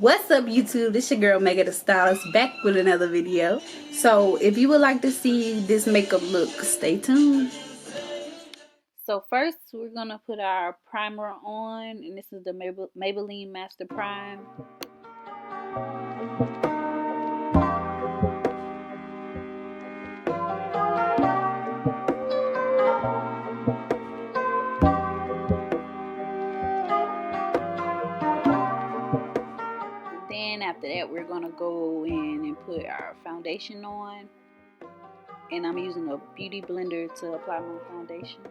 What's up YouTube? This your girl Mega the Stylist back with another video. So if you would like to see this makeup look, stay tuned. So first we're gonna put our primer on, and this is the Maybelline Master Prime. Then after that we're gonna go in and put our foundation on, and I'm using a beauty blender to apply my foundation.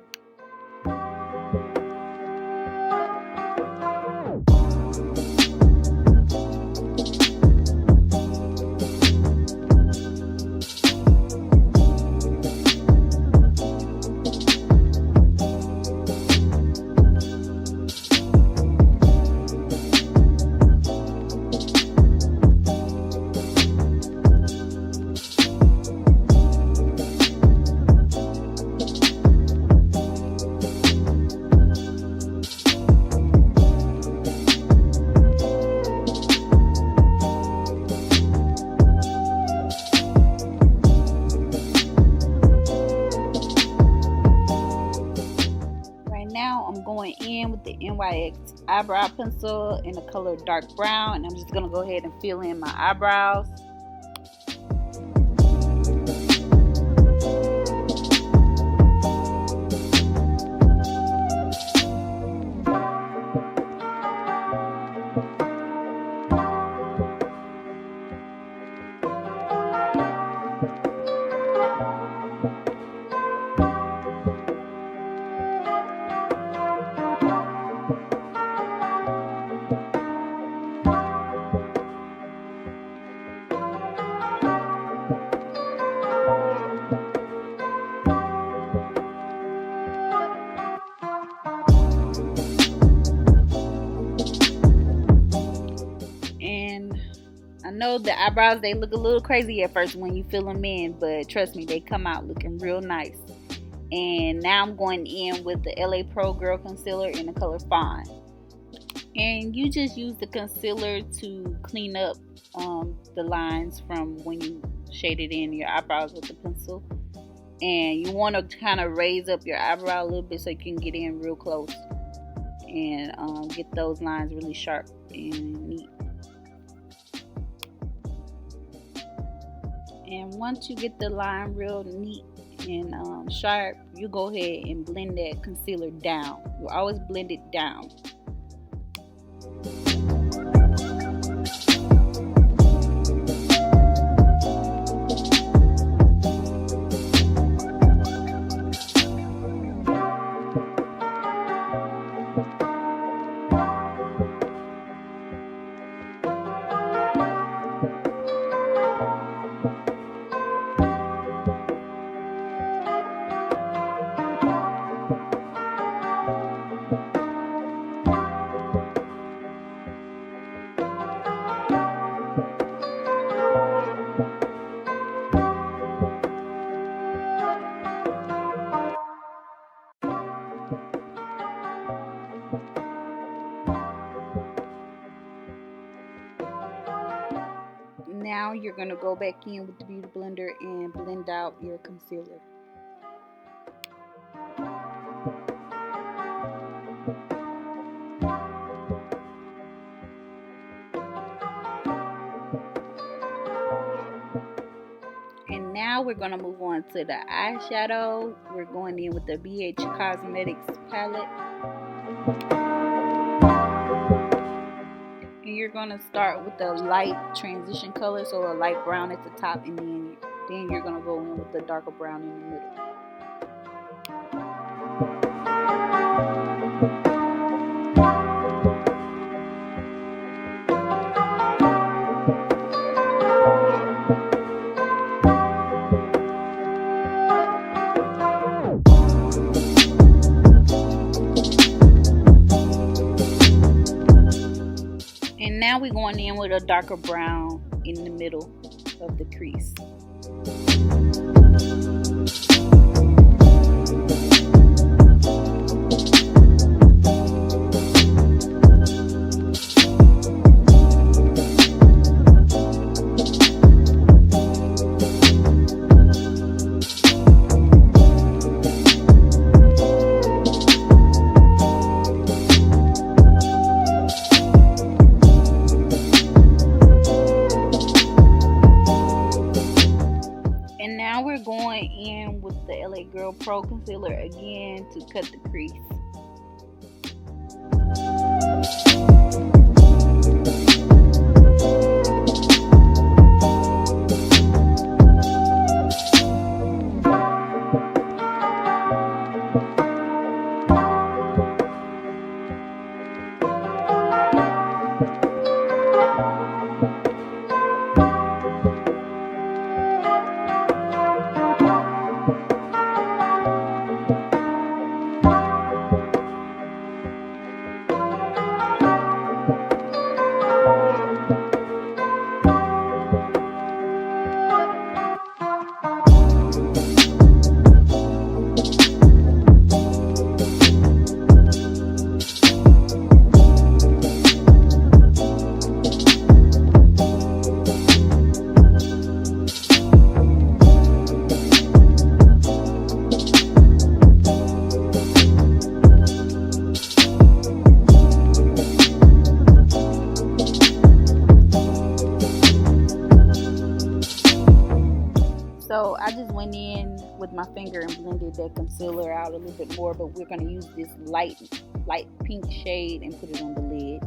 Now I'm going in with the NYX eyebrow pencil in the color dark brown, and I'm just going to go ahead and fill in my eyebrows. I know the eyebrows, they look a little crazy at first when you fill them in, but trust me, they come out looking real nice. And now I'm going in with the LA Pro Girl Concealer in the color Fawn. And you just use the concealer to clean up the lines from when you shaded in your eyebrows with the pencil. And you want to kind of raise up your eyebrow a little bit so you can get in real close and get those lines really sharp and neat. And once you get the line real neat and sharp, you go ahead and blend that concealer down. You always blend it down. Now you're going to go back in with the beauty blender and blend out your concealer. And now we're going to move on to the eyeshadow. We're going in with the BH Cosmetics palette. You're going to start with the light transition color, so a light brown at the top, and then you're going to go in with the darker brown in the middle. And now we're going in with a darker brown in the middle of the crease. Pro Concealer again to cut the crease. So I just went in with my finger and blended that concealer out a little bit more, but we're going to use this light pink shade and put it on the lid.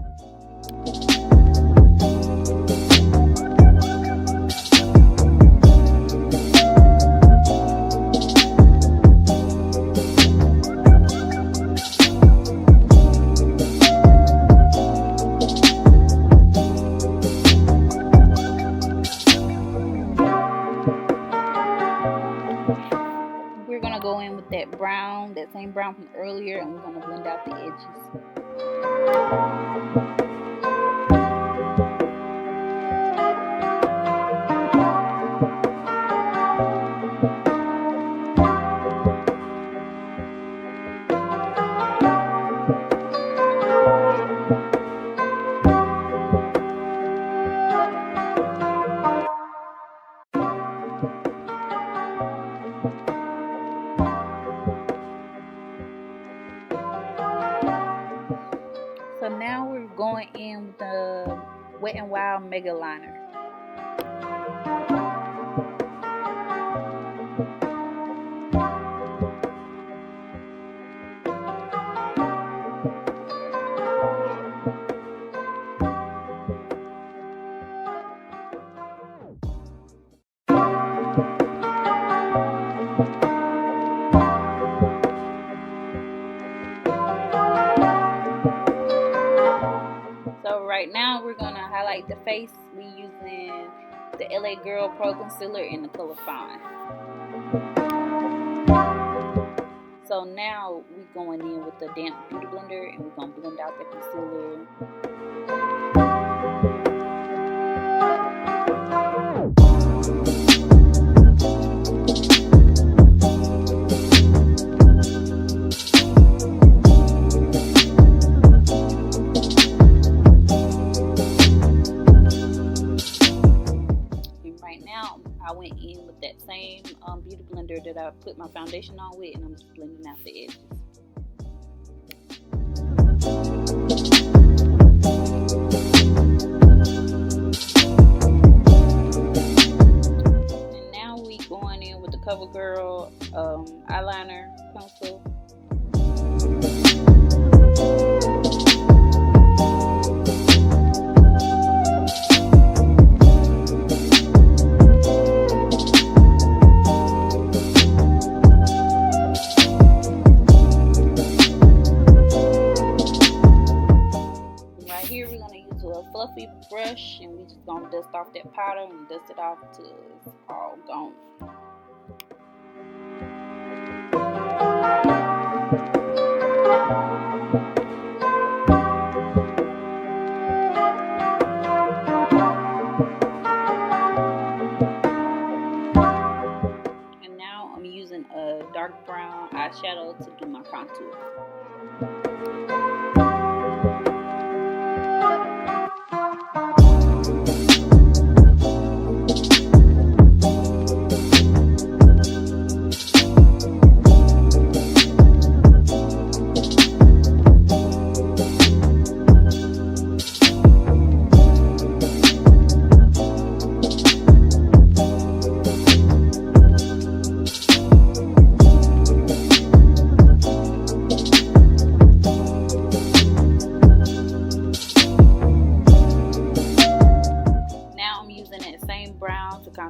We're going to go in with that brown, that same brown from earlier, and we're going to blend out the edges. So now we're going in with the Wet n Wild Mega Liner. So right now we're going to highlight the face. We're using the LA Girl Pro Concealer in the color Fine. So now we're going in with the damp beauty blender and we're going to blend out the concealer. I went in with that same beauty blender that I put my foundation on with, and I'm just blending out the edges. And now we going in with the CoverGirl eyeliner pencil. Fluffy brush, and we just gonna dust off that powder and dust it off till it's all gone. And now I'm using a dark brown eyeshadow to do my contour.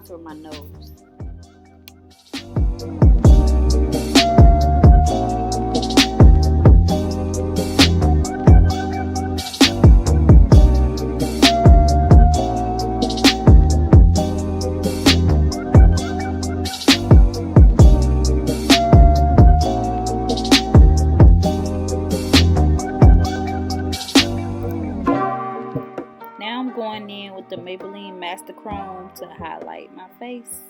contour my nose. Now I'm going in with the Maybelline Master Chrome to highlight my face.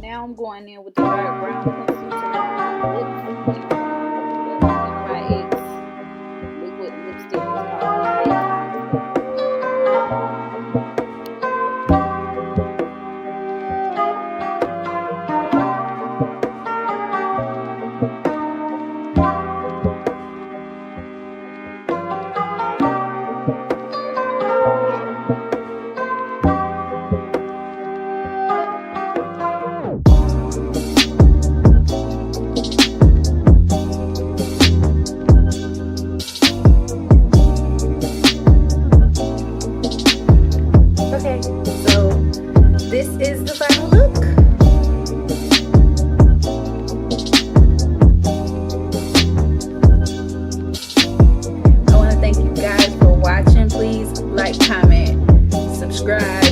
Now I'm going in with the dark brown pencil to my lips. My ex liquid lipstick is called Bedtime. Okay, so this is the final look. I want to thank you guys for watching. Please like, comment, subscribe.